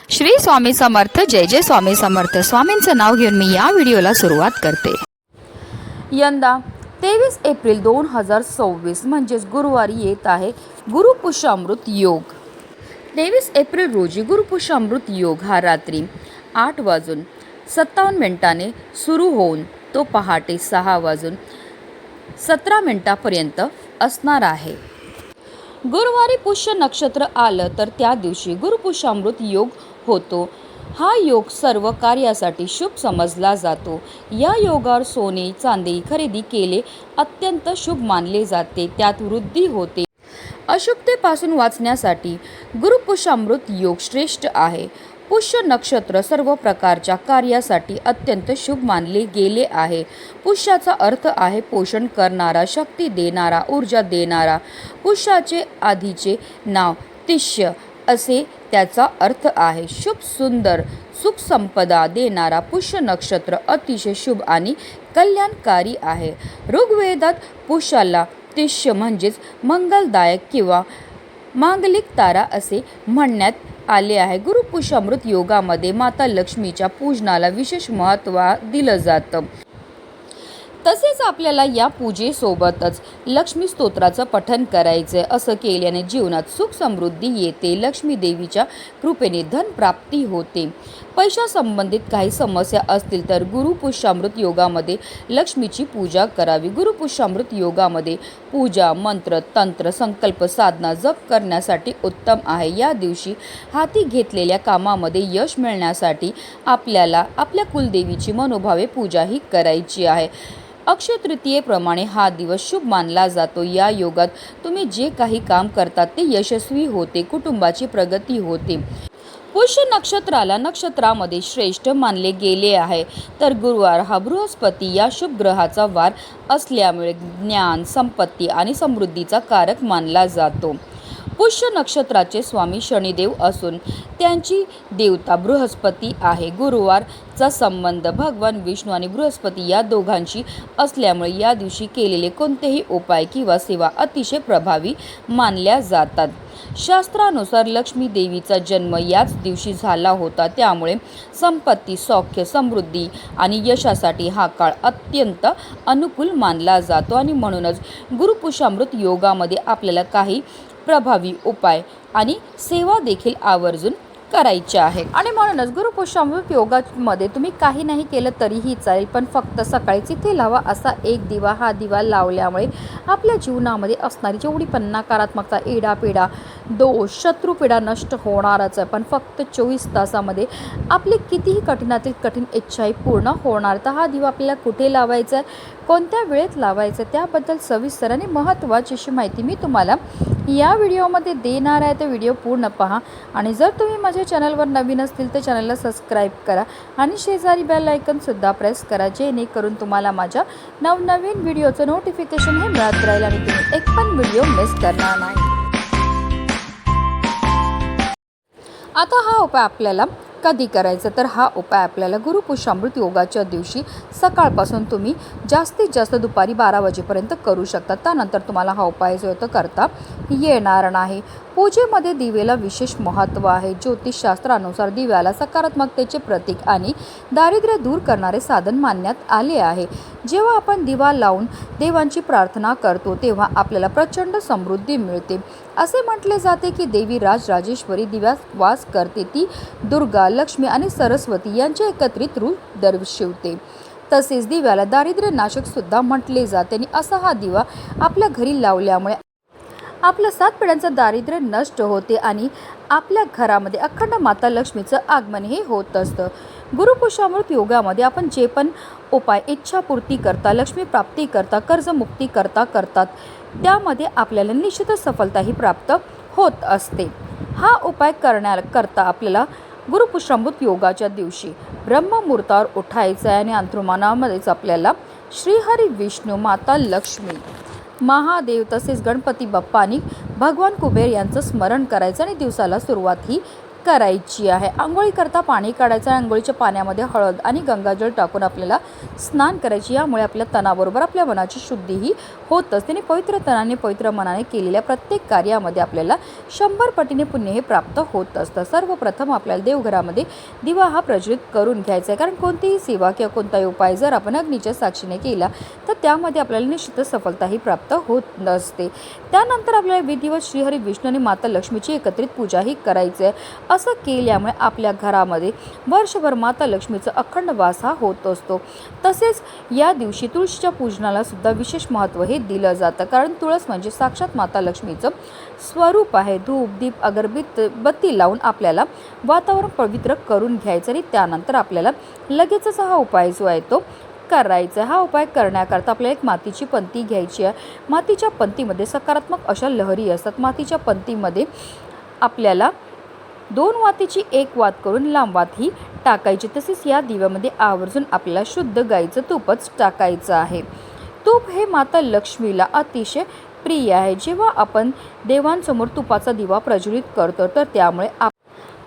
श्री स्वामी समर्थ. जय जय स्वामी समर्थ. स्वामींचं नाव घेऊन मी या व्हिडिओला सुरुवात करते. यंदा 23 एप्रिल 2026 म्हणजेच गुरुवारी येत आहे गुरुपुष्यामृत योग. 23 एप्रिल रोजी गुरुपुष्यामृत योग हा रात्री 8:57 सुरू होऊन तो पहाटे 6:17 असणार आहे. गुरुवारी पुष्य नक्षत्र आलं तर त्या दिवशी गुरुपुष्यामृत योग होतो. हा योग सर्व कार्यासाठी शुभ समजला जातो. या योगावर सोने चांदी खरेदी केले अत्यंत शुभ मानले जाते. त्यात वृद्धी होते. अशुभतेपासून वाचण्यासाठी गुरुपुष्यामृत योग श्रेष्ठ आहे. पुष्य नक्षत्र सर्व प्रकारच्या कार्यासाठी अत्यंत शुभ मानले गेले आहे. पुष्याचा अर्थ आहे पोषण करणारा, शक्ती देणारा, ऊर्जा देणारा. पुष्याचे आधीचे नाव तिष्य असे त्याचा अर्थ आहे. शुभ, सुंदर, सुख संपदा देणारा पुष्य नक्षत्र अतिशय शुभ आणि कल्याणकारी आहे. ऋग्वेदात पुष्याला तिष्य म्हणजेच मंगलदायक किंवा मांगलिक तारा असे म्हणण्यात आले आहे. गुरुपुष्यामृत योगामध्ये माता लक्ष्मीच्या पूजनाला विशेष महत्त्व दिलं जातं. तसेच आपल्याला या पूजेसोबतच लक्ष्मी स्तोत्राचं पठण करायचं. असं केल्याने जीवनात सुख समृद्धी येते. लक्ष्मी देवीच्या कृपेने धन प्राप्ती होते. पैशासंबंधित काही समस्या असतील तर गुरुपुष्यामृत योगामध्ये लक्ष्मीची पूजा करावी. गुरुपुष्यामृत योगामध्ये पूजा, मंत्र, तंत्र, संकल्प, साधना, जप करण्यासाठी उत्तम आहे. या दिवशी हाती घेतलेल्या कामामध्ये यश मिळण्यासाठी आपल्याला आपल्या कुलदेवीची मनोभावे पूजाही करायची आहे. अक्षय तृतीयेप्रमाणे हा दिवस शुभ मानला जातो. या योगात तुम्ही जे काही काम करतात ते यशस्वी होते. कुटुंबाची प्रगती होते. पुष्य नक्षत्राला नक्षत्रामध्ये श्रेष्ठ मानले गेले आहे. तर गुरुवार हा बृहस्पती या शुभ ग्रहाचा वार असल्यामुळे ज्ञान, संपत्ती आणि समृद्धीचा कारक मानला जातो. पुष्य नक्षत्राचे स्वामी शनिदेव असून त्यांची देवता बृहस्पती आहे. गुरुवारचा संबंध भगवान विष्णू आणि बृहस्पती या दोघांशी असल्यामुळे या दिवशी केलेले कोणतेही उपाय किंवा सेवा अतिशय प्रभावी मानल्या जातात. शास्त्रानुसार लक्ष्मी देवीचा जन्म याच दिवशी झाला होता. त्यामुळे संपत्ती, सौख्य, समृद्धी आणि यशासाठी हा काळ अत्यंत अनुकूल मानला जातो. आणि म्हणूनच गुरुपुष्यामृत योगामध्ये आपल्याला काही प्रभावी उपाय आणि सेवा देखील आवर्जून करायचे आहेत. आणि म्हणूनच गुरुपुष्यामृत योगामध्ये तुम्ही काही नाही केलं तरीही चालेल, पण फक्त सकाळी तिथे लावा असा एक दिवा. हा दिवा लावल्यामुळे आपल्या जीवनामध्ये असणारी जेवढी पण नकारात्मकता, इडापिडा, दोष, शत्रुपिडा नष्ट होणारच आहे. पण फक्त 24 तासामध्ये आपली कितीही कठीणातील कठीण इच्छाही पूर्ण होणार. तर हा दिवा आपल्याला कुठे लावायचा आहे, कोणत्या वेळेत लावायचं आहे, त्याबद्दल सविस्तर आणि महत्त्वाची अशी माहिती मी तुम्हाला या व्हिडिओमध्ये देणार आहे. तर व्हिडिओ पूर्ण पहा. आणि जर तुम्ही माझ्या चॅनलवर नवीन असतील तर चॅनलला सबस्क्राईब करा आणि शेजारी बेल आयकॉनसुद्धा प्रेस करा, जेणेकरून तुम्हाला माझ्या नवनवीन व्हिडिओचं नोटिफिकेशन हे मिळत राहील आणि तुम्ही एक पण व्हिडिओ मिस करणार नाही. आता हा उपाय आपल्याला कधी करायचं, तर हा उपाय आपल्याला गुरुपुष्यामृत योगाच्या दिवशी सकाळपासून तुम्ही जास्तीत जास्त दुपारी 12 वाजेपर्यंत करू शकता. त्यानंतर तुम्हाला हा उपाय जो आहे तो करता येणार नाही. पूजेमध्ये दिवेला विशेष महत्त्व आहे. ज्योतिषशास्त्रानुसार दिव्याला सकारात्मकतेचे प्रतीक आणि दारिद्र्य दूर करणारे साधन मानण्यात आले आहे. जेव्हा आपण दिवा लावून देवांची प्रार्थना करतो तेव्हा आपल्याला प्रचंड समृद्धी मिळते. असे म्हटले जाते की देवी राजराजेश्वरी दिव्यात वास करते. ती दुर्गा, लक्ष्मी आणि सरस्वती यांचे एकत्रित रूप दर्शवते. तसेच दिव्याला दारिद्र्य नाशक सुद्धा म्हटले जाते. आणि असा हा दिवा आपल्या घरी लावल्यामुळे आपलं 7 पिढ्यांचं दारिद्र्य नष्ट होते आणि आपल्या घरामध्ये अखंड माता लक्ष्मीचं आगमन हे होत असतं. गुरुपुष्यामृत योगामध्ये आपण जे पण उपाय इच्छापूर्ती करता, लक्ष्मी प्राप्ती करता, कर्जमुक्ती करतात त्यामध्ये आपल्याला निश्चितच सफलताही प्राप्त होत असते. हा उपाय करता आपल्याला गुरुपुष्यामृत योगाच्या दिवशी ब्रह्ममुहूर्तावर उठायचं आहे आणि अंथरुणामध्येच आपल्याला श्रीहरी, विष्णू, माता लक्ष्मी, महादेव तसेच गणपती बाप्पा आणि भगवान कुबेर यांचं स्मरण करायचं आणि दिवसाला सुरुवात ही करायची आहे। आंघोळी करता पाणी काढायचं आणि आंघोळीच्या पाण्यामध्ये हळद आणि गंगाजल टाकून आपल्याला स्नान करायची। यामुळे आपल्या तनाबरोबर आपल्या मनाची शुद्धीही होत असते आणि पवित्र तनाने पवित्र मनाने केलेल्या प्रत्येक कार्यामध्ये आपल्याला 100 पटीने पुण्य हे प्राप्त होत असतं। सर्वप्रथम आपल्याला देवघरामध्ये दिवा हा प्रज्वलित करून घ्यायचा आहे, कारण कोणतीही सेवा किंवा कोणताही उपाय जर आपण अग्नीच्या साक्षीने केला तर त्यामध्ये आपल्याला निश्चितच सफलताही प्राप्त होत नसते। त्यानंतर आपल्याला विधिवत श्रीहरी विष्णू आणि माता लक्ष्मीची एकत्रित पूजाही करायची आहे। असं केल्यामुळे आपल्या घरामध्ये वर्षभर माता लक्ष्मीचा अखंड वास हा होत असतो। तसेच या दिवशी तुळशीच्या पूजनाला सुद्धा विशेष महत्त्व हे दिलं जातं, कारण तुळस म्हणजे साक्षात माता लक्ष्मीचं स्वरूप आहे। धूप दीप अगरबत्ती लावून आपल्याला वातावरण पवित्र करून घ्यायचं आणि त्यानंतर आपल्याला लगेचच हा उपाय जो आहे तो करायचा। हा उपाय करण्याकरता आपल्याला एक मातीची पंती घ्यायची आहे। मातीच्या पंतीमध्ये सकारात्मक अशा लहरी असतात। मातीच्या पंतीमध्ये आपल्याला 2 वातीची 1 वात करून लांब वात ही टाकायची। तसेच या दिव्यामध्ये आवर्जून आपल्याला शुद्ध गाईचं तूपच टाकायचं आहे। तूप हे माता लक्ष्मीला अतिशय प्रिय आहे। जेव्हा आपण देवांसमोर तुपाचा दिवा प्रज्वलित करतो तर त्यामुळे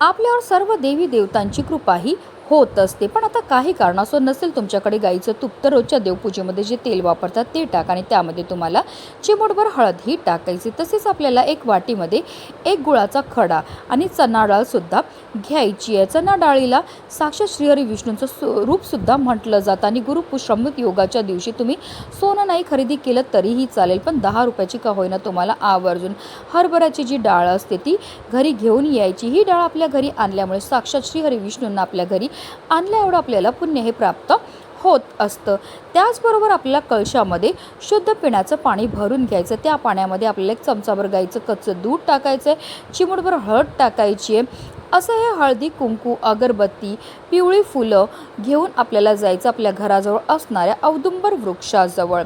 आपल्यावर सर्व देवी देवतांची कृपाही होत असते। पण आता काही कारणास्तव नसेल तुमच्याकडे गाईचं तूप तर रोजच्या देवपूजेमध्ये जे तेल वापरतात ते टाका आणि त्यामध्ये तुम्हाला चिमूटभर हळद ही टाकायची। तसेच आपल्याला एक वाटीमध्ये 1 गुळाचा खडा आणि चणा डाळ सुद्धा घ्यायची आहे। चणा डाळीला साक्षात श्रीहरी विष्णूंचं रूप सुद्धा म्हटलं जातं आणि गुरुपुष्यामृत योगाच्या दिवशी तुम्ही सोनं नाही खरेदी केलं तरीही चालेल, पण 10 रुपयाची का होईना तुम्हाला आवर्जून हरभऱ्याची जी डाळ असते ती घरी घेऊन यायची। ही डाळ आपल्या घरी आणल्यामुळे साक्षात श्रीहरी विष्णूंना आपल्या घरी आणल्या एवढं आपल्याला पुण्य हे प्राप्त होत असतं। त्याचबरोबर आपल्याला कळशामध्ये शुद्ध पिण्याचं पाणी भरून घ्यायचं। त्या पाण्यामध्ये आपल्याला 1 चमचाभर गाईचं कच्चं दूध टाकायचं आहे, चिमूटभर हळद टाकायची आहे। असं हे हळदी कुंकू अगरबत्ती पिवळी फुलं घेऊन आपल्याला जायचं आपल्या घराजवळ असणाऱ्या औदुंबर वृक्षाजवळ।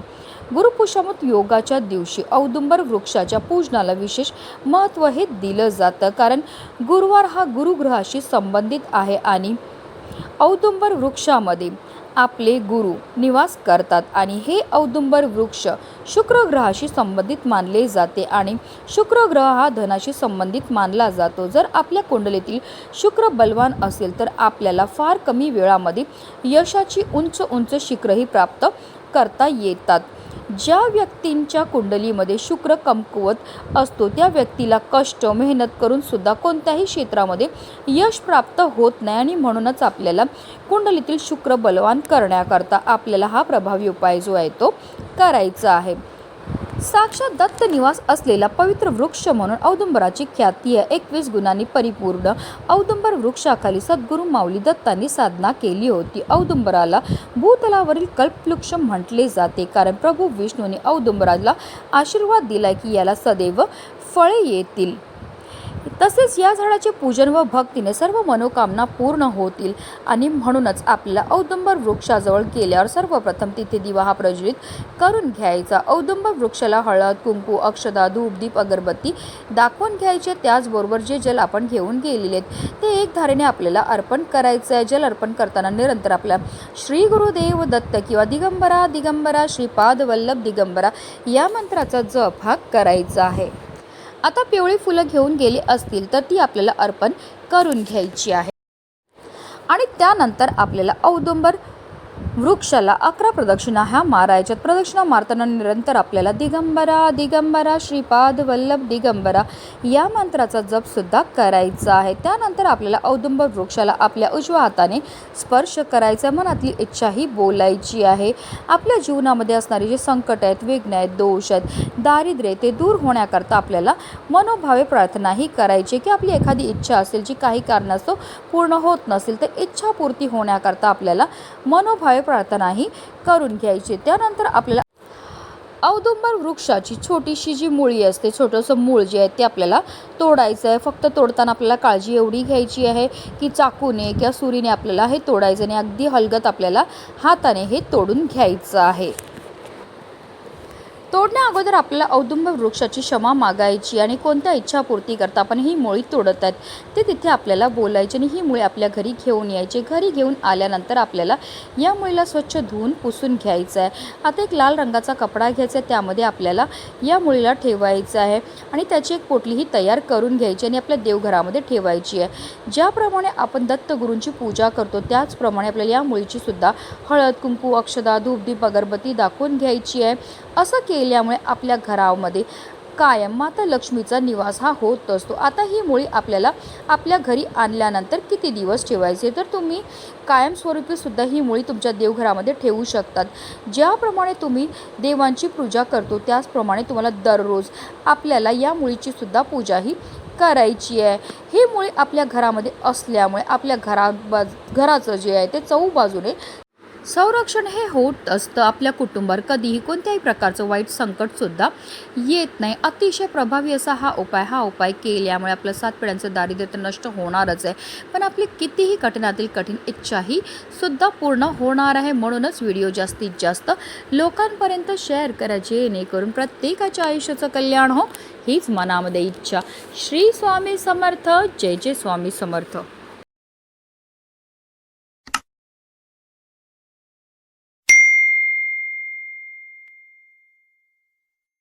गुरुपुष्यामृत योगाच्या दिवशी औदुंबर वृक्षाच्या पूजनाला विशेष महत्त्व हे दिलं जातं, कारण गुरुवार हा गुरुग्रहाशी संबंधित आहे आणि औदुंबर वृक्षामध्ये आपले गुरु निवास करतात आणि हे औदुंबर वृक्ष शुक्र ग्रहाशी संबंधित मानले जाते आणि शुक्र ग्रह हा धनाशी संबंधित मानला जातो। जर आपल्या कुंडलीतील शुक्र बलवान असेल तर आपल्याला फार कमी वेळामध्ये यशाची उंच उंच शिखरही प्राप्त करता येतात। ज्या व्यक्तींच्या कुंडलीमध्ये शुक्र कमकुवत असतो त्या व्यक्तीला कष्ट मेहनत करून सुद्धा कोणत्याही क्षेत्रामध्ये यश प्राप्त होत नाही आणि म्हणूनच आपल्याला कुंडलीतील शुक्र बलवान करण्याकरता आपल्याला हा प्रभावी उपाय जो आहे तो करायचा आहे। साक्षात दत्त निवास असलेला पवित्र वृक्ष म्हणून औदुंबराची ख्याती आहे। 21 गुणांनी परिपूर्ण औदुंबर वृक्षाखाली सद्गुरू माऊली दत्तांनी साधना केली होती। औदुंबराला भूतलावरील कल्पवृक्ष म्हटले जाते, कारण प्रभू विष्णूने औदुंबराला आशीर्वाद दिलाय की याला सदैव फळे येतील। तसेच या झाडाचे पूजन व भक्तीने सर्व मनोकामना पूर्ण होतील आणि म्हणूनच आपल्याला औदुंबर वृक्षाजवळ गेल्यावर सर्वप्रथम तिथे दिवा हा प्रज्वलित करून घ्यायचा। औदुंबर वृक्षाला हळद कुंकू अक्षता धूप दीप अगरबत्ती दाखवून घ्यायचे। त्याचबरोबर जे जल आपण घेऊन गेलेले ते एक धारेने आपल्याला अर्पण करायचं आहे। जल अर्पण करताना निरंतर आपल्या श्री गुरुदेव दत्त किंवा दिगंबरा दिगंबरा श्रीपाद वल्लभ दिगंबरा या मंत्राचा जप हा करायचा आहे। आता पिवळी फुलं घेऊन गेली असतील तर ती आपल्याला अर्पण करून घ्यायची आहे आणि त्यानंतर आपल्याला औदुंबर वृक्षाला 11 प्रदक्षिणा ह्या मारायच्यात। प्रदक्षिणा मारताना निरंतर आपल्याला दिगंबरा दिगंबरा श्रीपाद वल्लभ दिगंबरा या मंत्राचा जप सुद्धा करायचा आहे। त्यानंतर आपल्याला औदुंबर वृक्षाला आपल्या उजव्या हाताने स्पर्श करायचा, मनातली इच्छाही बोलायची आहे। आपल्या जीवनामध्ये असणारे जे संकट आहेत, विघ्न आहेत, दोष आहेत, दारिद्र्य ते दूर होण्याकरता आपल्याला मनोभावे प्रार्थनाही करायची की आपली एखादी इच्छा असेल जी काही कारणास्तव पूर्ण होत नसेल तर इच्छापूर्ती होण्याकरता आपल्याला मनोभावे प्रार्थनाही करून घ्यायची। त्यानंतर आपल्याला औदुंबर वृक्षाची छोटीशी जी मुळी असते, छोटंसं मूळ जे आहे ते आपल्याला तोडायचं आहे। फक्त तोडताना आपल्याला काळजी एवढी घ्यायची आहे की चाकूने किंवा सुरीने आपल्याला हे तोडायचं आणि अगदी हलगत आपल्याला हाताने हे तोडून घ्यायचं आहे। तोडण्या अगोदर आपल्याला औदुंब वृक्षाची क्षमा मागायची आणि कोणत्या इच्छापूर्ती करता आपण ही मुळी तोडत आहेत ते तिथे आपल्याला बोलायचे आणि ही मुळे आपल्या घरी घेऊन यायचे. घरी घेऊन आल्यानंतर आपल्याला या मुळीला स्वच्छ धुवून पुसून घ्यायचं आहे. आता एक लाल रंगाचा कपडा घ्यायचा आहे, त्यामध्ये आपल्याला या मुळीला ठेवायचं आहे आणि त्याची एक पोटलीही तयार करून घ्यायची आणि आपल्या देवघरामध्ये ठेवायची आहे. ज्याप्रमाणे आपण दत्तगुरूंची पूजा करतो त्याचप्रमाणे आपल्याला या मुळीची सुद्धा हळद, कुंकू, अक्षता, धूपदीप, अगरबत्ती दाखवून घ्यायची आहे. असं केल्यामुळे आपल्या घरामध्ये कायम माता लक्ष्मीचा निवास हा होत असतो. आता ही मुळी आपल्याला आपल्या घरी आणल्यानंतर किती दिवस ठेवायचे, तर तुम्ही कायमस्वरूपी सुद्धा ही मुळी तुमच्या देवघरामध्ये ठेवू शकतात. ज्याप्रमाणे तुम्ही देवांची पूजा करतो त्याचप्रमाणे तुम्हाला दररोज आपल्याला या मुळीची सुद्धा पूजाही करायची आहे. ही मुळी आपल्या घरामध्ये असल्यामुळे आपल्या घराचं जे आहे ते चहूबाजूने संरक्षण हे होत असतं. आपल्या कुटुंबावर कधीही कोणत्याही प्रकारचं वाईट संकटसुद्धा येत नाही. अतिशय प्रभावी असा हा उपाय केल्यामुळे आपलं 7 पिढ्यांचं दारिद्र्य तर नष्ट होणारच आहे, पण आपली कितीही कठीणातील कठीण इच्छाही सुद्धा पूर्ण होणार आहे. म्हणूनच व्हिडिओ जास्तीत जास्त लोकांपर्यंत शेअर करा, जेणेकरून प्रत्येकाच्या आयुष्याचं कल्याण हो, हीच मनामध्ये इच्छा. श्री स्वामी समर्थ. जय जय स्वामी समर्थ.